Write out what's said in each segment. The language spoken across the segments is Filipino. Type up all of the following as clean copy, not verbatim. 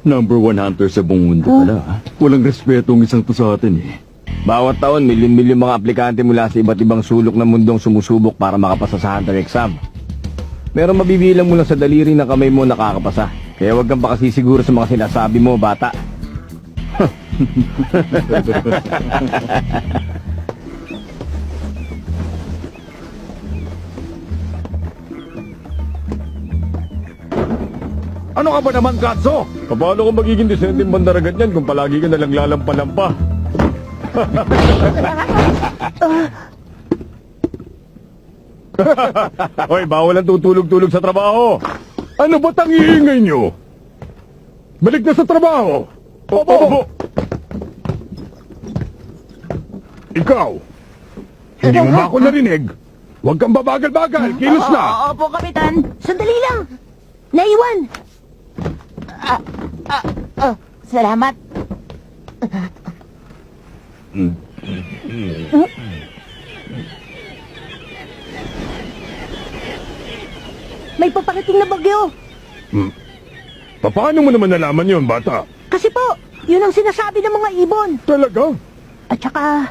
Number one hunter sa buong mundo pala. Walang respeto ang isang to sa atin eh. Bawat taon, milyon-milyon mga aplikante mula sa iba't ibang sulok ng mundong sumusubok para makapasa sa Hunter exam. Pero mabibilang mo lang sa daliri ng kamay mo nakakapasa. Kaya huwag kang pakasisiguro sa mga sinasabi mo, bata. Ano ka ba naman, Gatso? Paano kung magiging disenteng bandaragat yan kung palagi ka nalang lalampa-lampa? Hoy, bawal ang tutulog-tulog sa trabaho. Ano ba't ang iingay nyo? Balik na sa trabaho. Opo. Ikaw, hindi mo ba ako narinig? Huwag kang babagal-bagal, kilos na. Opo, Kapitan. Sandali lang. Naiwan. Salamat. May paparating na bagyo. Paano mo naman nalaman yun, bata? Kasi po, yun ang sinasabi ng mga ibon. Talaga? At saka...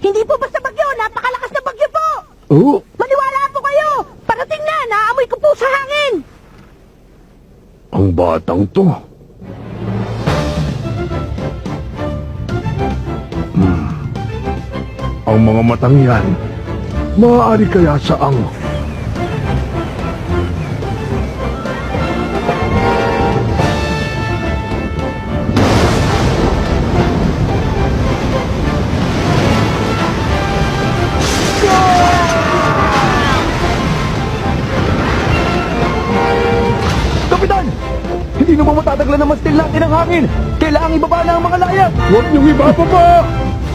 Hindi po basta bagyo, napakalakas na bagyo po! Oo. Maniwala po kayo! Parating na, naamoy ko po sa hangin! Ang batang to. Ang mga matang yan, maaari kaya saang... Kapitan! Hindi naman matataglan naman still natin ang hangin. Kailangang ibaba na ang mga layat. Huwag niyong ibababa!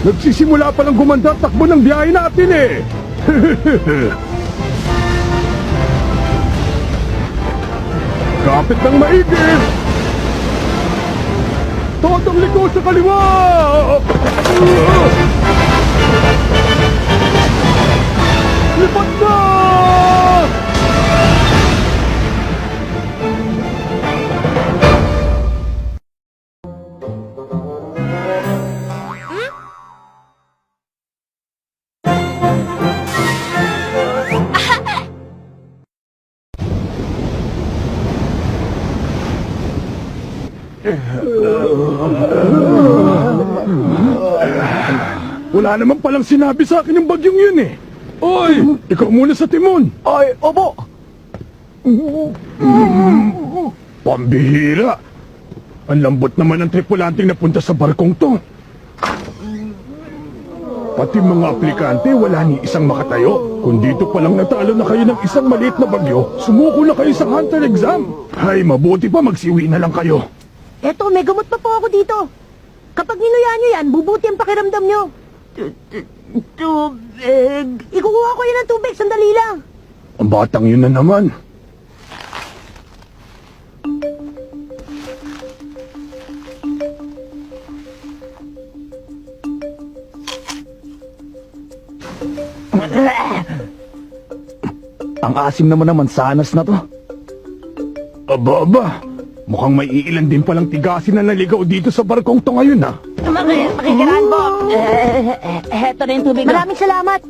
Nagsisimula pa lang gumanda at takbo ng biyahe natin eh! Kapit ng maigi! Totong liko sa kaliwa! Lipat na! Wala naman palang sinabi sa akin yung bagyong yun eh. Oy, ikaw muna sa timon. Ay, opo! Pambihira. Ang lambot naman ng tripulanting napunta sa barkong to. Pati mga aplikante, wala ni isang makatayo. Kung dito palang natalo na kayo ng isang maliit na bagyo, sumuko na kayo sa Hunter exam. Ay, mabuti pa magsiwi na lang kayo. Eto, may gamot pa po ako dito. Kapag ninuya nyo yan, bubuti ang pakiramdam nyo. Tubig. Ikukuha ko yan ng tubig, sandali lang. Ang batang yun na naman. Ang asim naman ng mansanas na to. Aba. Mukhang may iilan din palang tigasin na naligaw dito sa barkong to ngayon ha. Makikiraan po. Heto na yung tubig. Maraming salamat.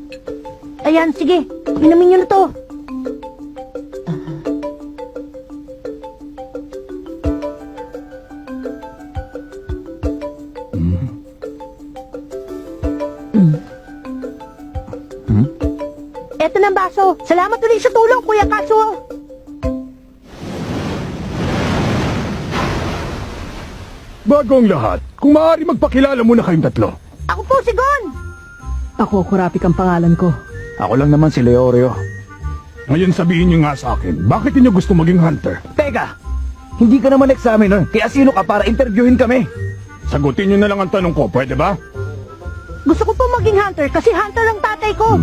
Ayan, sige. Inumin nyo na to. Eto na ang baso. Salamat ulit sa tulong, Kuya Kaso. Bago ang lahat, kung maaari magpakilala muna kayong tatlo. Ako po si Gon. Ako, Kurapik ang pangalan ko. Ako lang naman si Leorio. Ngayon sabihin niyo nga sa akin, bakit niyo gusto maging hunter? Teka! Hindi ka naman examiner, kaya sino ka para interviewin kami? Sagutin niyo na lang ang tanong ko, pwede ba? Gusto ko po maging hunter kasi hunter ang tatay ko.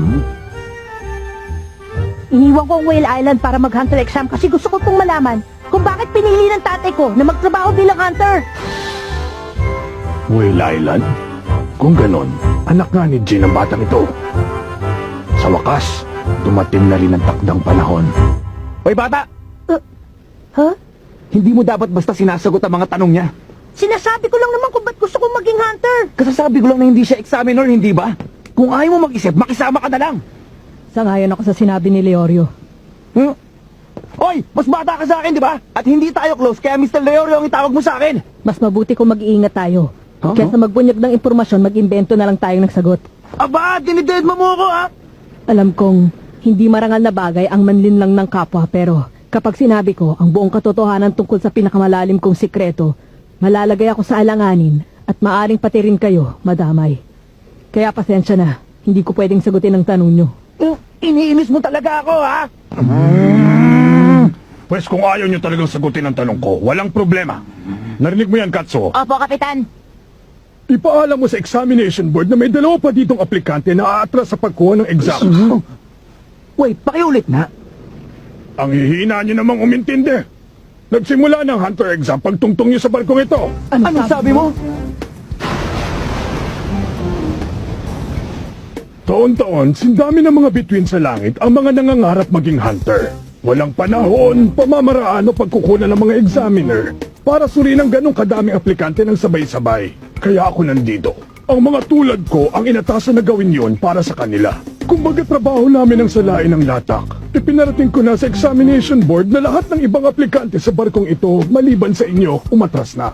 Iniwan ko ang Whale Island para mag-hunter exam kasi gusto ko pong malaman kung bakit pinili ng tatay ko na magtrabaho bilang hunter. Will Island? Kung ganon, anak nga ni Jean ang batang ito. Sa wakas, dumating na rin ang takdang panahon. Hoy bata! Ha? Hindi mo dapat basta sinasagot ang mga tanong niya. Sinasabi ko lang naman kung ba't gusto kong maging hunter. Kasasabi ko lang na hindi siya examiner, hindi ba? Kung ayaw mo mag-isip, makisama ka na lang. Sangayon ako sa sinabi ni Leorio. Hmm? Hoy, mas bata ka sa akin, di ba? At hindi tayo close, kaya Mr. Leorio ang itawag mo sa akin. Mas mabuti kung mag-iingat tayo. Huh? Kesa magbunyag ng impormasyon, mag-imbento na lang tayong nagsagot. Aba, dinided mo ako, ha? Alam kong hindi marangal na bagay ang manlinlang ng kapwa, pero kapag sinabi ko ang buong katotohanan tungkol sa pinakamalalim kong sikreto, malalagay ako sa alanganin at maaring pati rin kayo madamay. Kaya pasensya na, hindi ko pwedeng sagutin ang tanong nyo. Iniinis mo talaga ako, ha? Pwes kung ayaw nyo talagang sagutin ang tanong ko, walang problema. Narinig mo yan, Katso? Opo, Kapitan. Ipaalam mo sa examination board na may dalawa pa ditong aplikante na aatras sa pagkuha ng exam. Wait, pakiulit na. Ang hihina nyo namang umintindi. Nagsimula ng hunter exam pagtungtong nyo sa barkong ito. Anong sabi mo? Taon-taon, sindami ng mga bituin sa langit ang mga nangangarap maging hunter. Walang panahon, pamamaraan o pagkukunan ng mga examiner para suriin ang ganong kadaming aplikante ng sabay-sabay. Kaya ako nandito. Ang mga tulad ko ang inatasan na gawin yon para sa kanila. Kumbaga trabaho namin ang salain ng latak. Ipinarating ko na sa examination board na lahat ng ibang aplikante sa barkong ito maliban sa inyo, umatras na.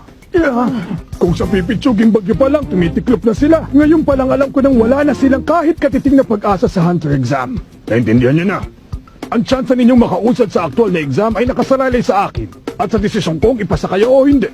Kung sa pipitsuging bagyo pa lang, tumitiklop na sila. Ngayon pa lang alam ko nang wala na silang kahit katiting na pag-asa sa hunter exam. Naintindihan niyo na? Ang tsansa ninyong makausad sa aktual na exam ay nakasaralay sa akin at sa desisyon kong ipasa kayo o hindi.